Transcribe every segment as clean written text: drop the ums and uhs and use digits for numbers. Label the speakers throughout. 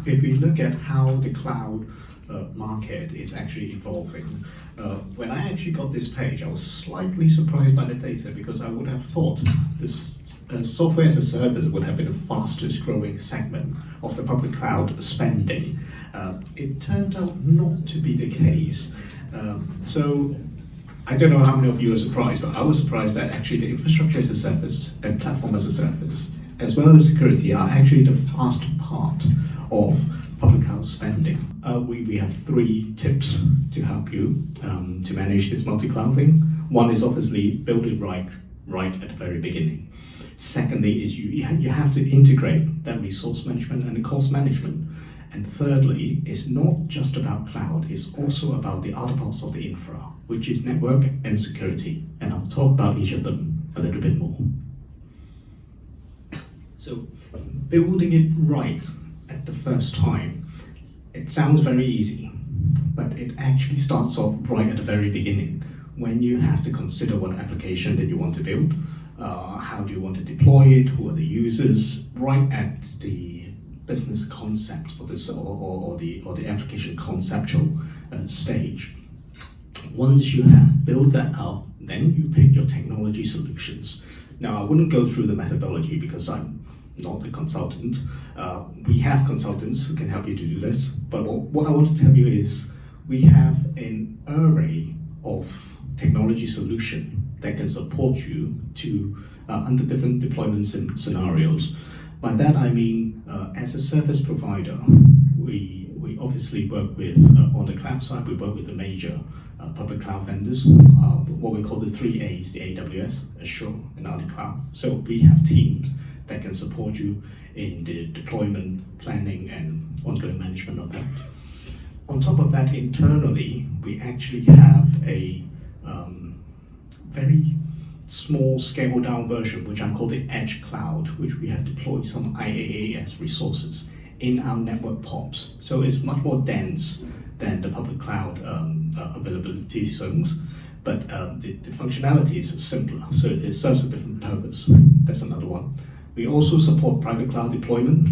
Speaker 1: if we look at how the cloud market is actually evolving, when I actually got this page, I was slightly surprised by the data because I would have thought this software as a service would have been the fastest growing segment of the public cloud spending. It turned out not to be the case. So I don't know how many of you are surprised, but I was surprised that actually the infrastructure as a service and platform as a service, as well as security, are actually the fast part of public cloud spending. We have 3 tips to help you to manage this multi-cloud thing. One is obviously build it right at the very beginning. Secondly is you have to integrate that resource management and the cost management. And thirdly, it's not just about cloud, it's also about the other parts of the infra, which is network and security. And I'll talk about each of them a little bit more. So, building it right at the first time, it sounds very easy, but it actually starts off right at the very beginning, when you have to consider what application that you want to build, how do you want to deploy it, who are the users, right at the business concept or the application conceptual stage. Once you have built that up, then you pick your technology solutions. Now, I wouldn't go through the methodology because I'm not a consultant. We have consultants who can help you to do this, but what I want to tell you is we have an array of technology solution that can support you to under different deployment scenarios. By that I mean, as a service provider, we obviously work with, on the cloud side, we work with the major public cloud vendors, what we call the 3 A's, the AWS, Azure, and AliCloud. So we have teams that can support you in the deployment, planning, and ongoing management of that. On top of that, internally, we actually have a very small scaled down version, which I call the Edge Cloud, which we have deployed some IaaS resources in our network POPs. So it's much more dense than the public cloud availability zones, but the functionality is simpler, so it serves a different purpose. That's another one. We also support private cloud deployment,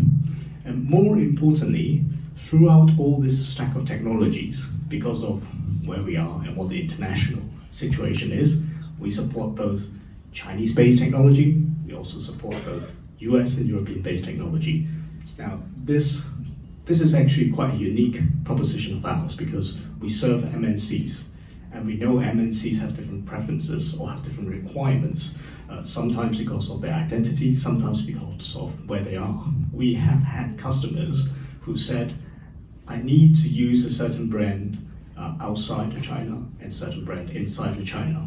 Speaker 1: and more importantly, throughout all this stack of technologies, because of where we are and what the international situation is, we support both Chinese-based technology, we also support both US and European-based technology. Now, this is actually quite a unique proposition of ours because we serve MNCs, and we know MNCs have different preferences or have different requirements, sometimes because of their identity, sometimes because of where they are. We have had customers who said, I need to use a certain brand outside of China and certain brand inside of China,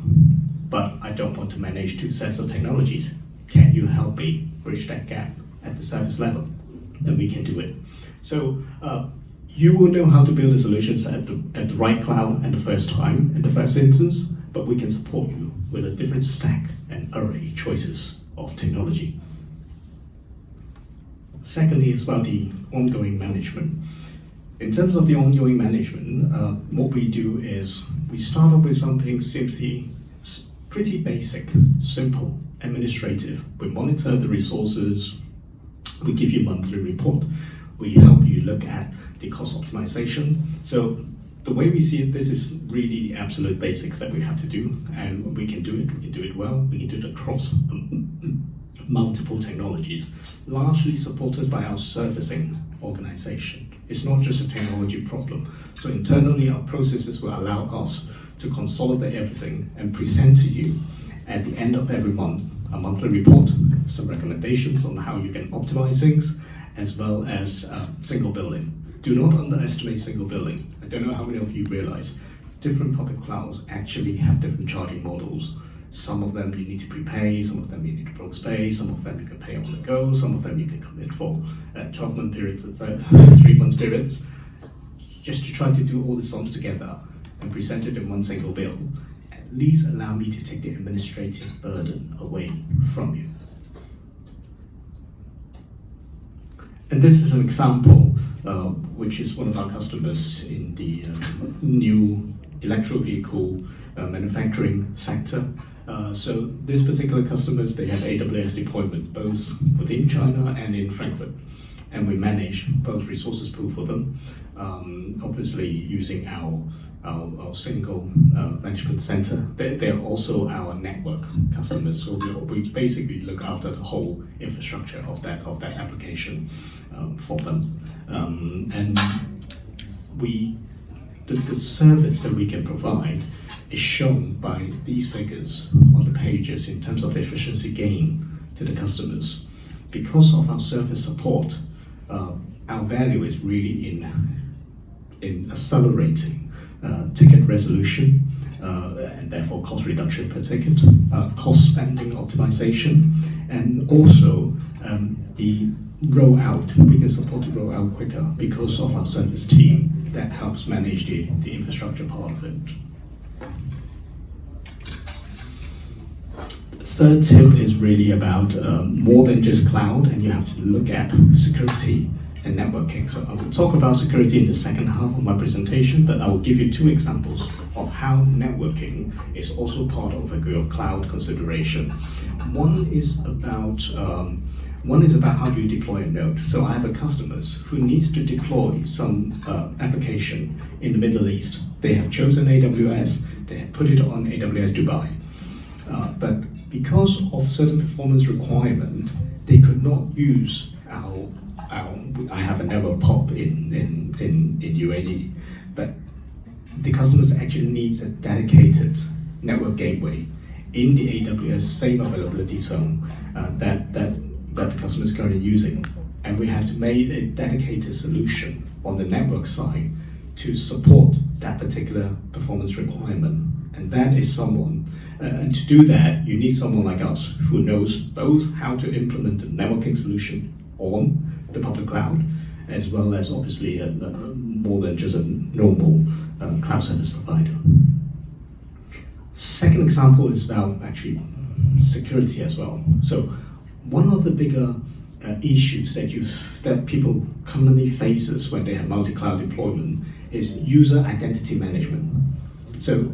Speaker 1: but I don't want to manage 2 sets of technologies. Can you help me bridge that gap at the service level? And we can do it. So you will know how to build the solutions at the right cloud at the first time, at the first instance, but we can support you with a different stack and array choices of technology. Secondly, it's about the ongoing management. In terms of the ongoing management, what we do is we start off with something simply pretty basic, simple, administrative. We monitor the resources, we give you a monthly report, we help you look at the cost optimization. So the way we see it, this is really the absolute basics that we have to do, and we can do it well, we can do it across multiple technologies, largely supported by our servicing organization. It's not just a technology problem. So internally, our processes will allow us to consolidate everything and present to you at the end of every month a monthly report, some recommendations on how you can optimize things, as well as single billing. Do not underestimate single billing. I don't know how many of you realize different public clouds actually have different charging models. Some of them you need to prepay, some of them you need to post-pay, some of them you can pay on the go, some of them you can commit for 12-month periods or 3-month periods. Just to try to do all the sums together and present it in one single bill, at least allow me to take the administrative burden away from you. And this is an example, which is one of our customers in the new electric vehicle manufacturing sector. So this particular customers, they have AWS deployment both within China and in Frankfurt. and we manage both resources pool for them, obviously using our single management center. They're also our network customers, so we basically look after the whole infrastructure of that application for them. And the service that we can provide is shown by these figures on the pages in terms of efficiency gain to the customers. Because of our service support, our value is really in accelerating ticket resolution, and therefore cost reduction per ticket, cost spending optimization, and also the rollout. We can support the rollout quicker because of our service team that helps manage the infrastructure part of it. Third tip is really about more than just cloud, and you have to look at security and networking. So I will talk about security in the second half of my presentation, but I will give you two examples of how networking is also part of a cloud consideration. One is about how do you deploy a node. So I have a customer who needs to deploy some application in the Middle East. They have chosen AWS, they have put it on AWS Dubai. But because of certain performance requirement, they could not use I have a network POP in UAE, but the customers actually needs a dedicated network gateway in the AWS same availability zone that the customer is currently using. And we have to make a dedicated solution on the network side to support that particular performance requirement. And that is someone, and to do that, you need someone like us who knows both how to implement the networking solution on the public cloud, as well as obviously more than just a normal cloud service provider. Second example is about actually security as well. So one of the bigger issues that people commonly faces when they have multi-cloud deployment is user identity management. So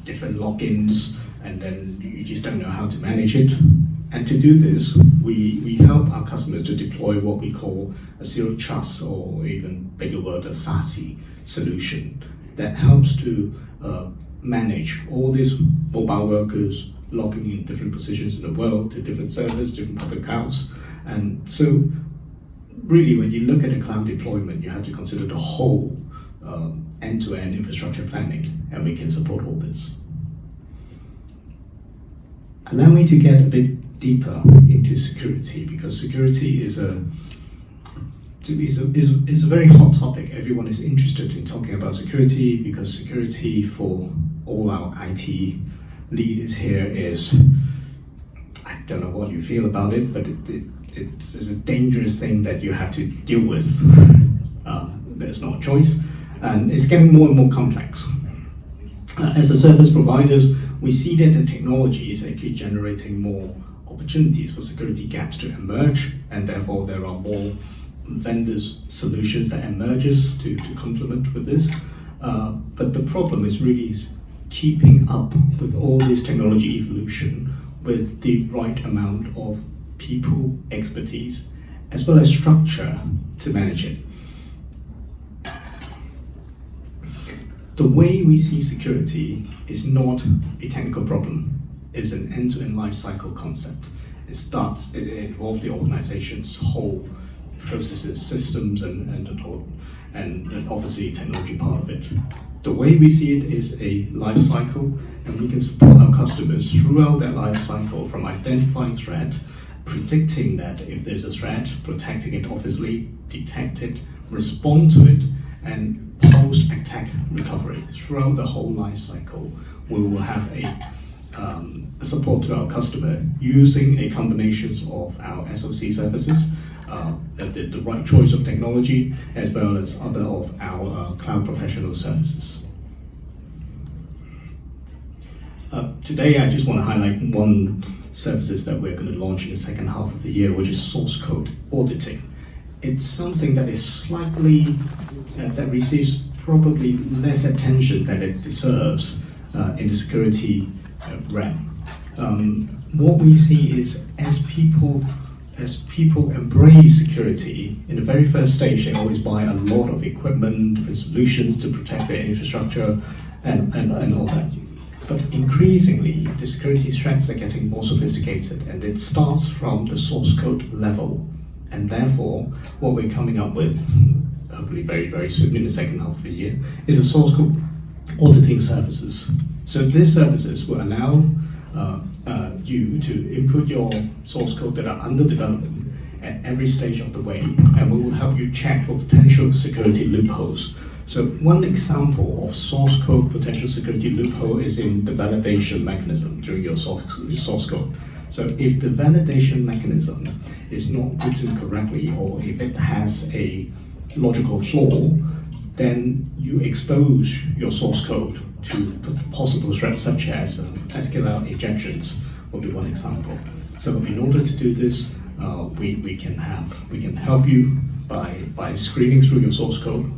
Speaker 1: different logins, and then you just don't know how to manage it. And to do this, we help our customers to deploy what we call a zero trust, or even bigger word, a SASE solution that helps to manage all these mobile workers logging in different positions in the world to different servers, different public clouds. And so really, when you look at a cloud deployment, you have to consider the whole end-to-end infrastructure planning, and we can support all this. Allow me to get a bit deeper into security, because security is a very hot topic. Everyone is interested in talking about security, because security for all our IT leaders here is, I don't know what you feel about it, but it's a dangerous thing that you have to deal with. There's no choice, and it's getting more and more complex. As a service providers, we see that the technology is actually generating more opportunities for security gaps to emerge, and therefore there are more vendors' solutions that emerges to complement with this. But the problem is really keeping up with all this technology evolution with the right amount of people, expertise, as well as structure to manage it. The way we see security is not a technical problem, it's an end-to-end life cycle concept. It involves the organization's whole processes, systems, and obviously technology part of it. The way we see it is a life cycle, and we can support our customers throughout that life cycle, from identifying threat, predicting that if there's a threat, protecting it obviously, detect it, respond to it, and post-attack recovery. Throughout the whole life cycle, we will have a support to our customer using a combination of our SOC services, the right choice of technology, as well as other of our cloud professional services. Today, I just want to highlight one services that we're going to launch in the second half of the year, which is source code auditing. It's something that is slightly, that receives probably less attention than it deserves in the security realm. What we see is as people as people embrace security, in the very first stage, they always buy a lot of equipment, different solutions to protect their infrastructure and all that. But increasingly, the security threats are getting more sophisticated, and it starts from the source code level. And therefore, what we're coming up with, hopefully very, very soon in the second half of the year, is a source code auditing services. So these services will allow you to input your source code that are under development at every stage of the way, and we will help you check for potential security loopholes. So one example of source code potential security loophole is in the validation mechanism during your source code. So if the validation mechanism is not written correctly, or if it has a logical flaw, then you expose your source code to possible threats such as SQL injections will be one example. So in order to do this, we can help you by screening through your source code.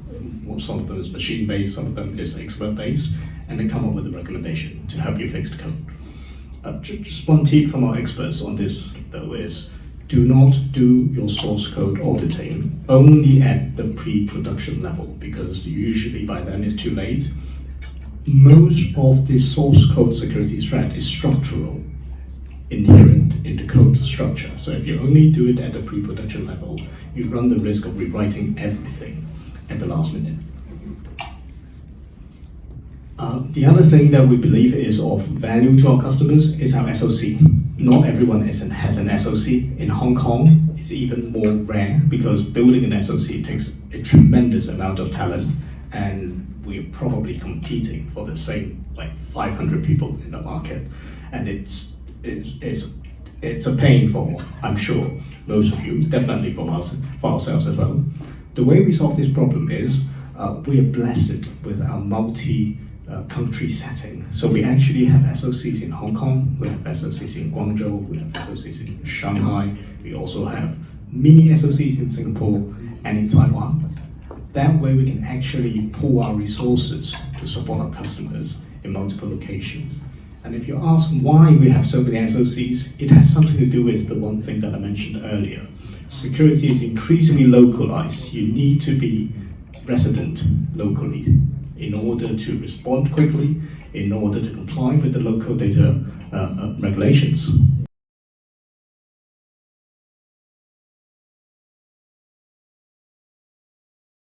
Speaker 1: Well, some of them is machine-based, some of them is expert-based, and then come up with a recommendation to help you fix the code. Just one tip from our experts on this, though, is do not do your source code auditing only at the pre-production level, because usually by then it's too late. Most of the source code security threat is structural, inherent in the code structure. So if you only do it at the pre-production level, you run the risk of rewriting everything at the last minute. The other thing that we believe is of value to our customers is our SOC. Not everyone has an SOC. In Hong Kong, it's even more rare because building an SOC takes a tremendous amount of talent, and we're probably competing for the same 500 people in the market, and it's a pain for, I'm sure, most of you, definitely for ourselves as well. The way we solve this problem is we are blessed with our multi-country setting. So we actually have SOCs in Hong Kong, we have SOCs in Guangzhou, we have SOCs in Shanghai, we also have mini SOCs in Singapore and in Taiwan. That way we can actually pool our resources to support our customers in multiple locations. And if you ask why we have so many SOCs, it has something to do with the one thing that I mentioned earlier. Security is increasingly localized. You need to be resident locally in order to respond quickly, in order to comply with the local data regulations.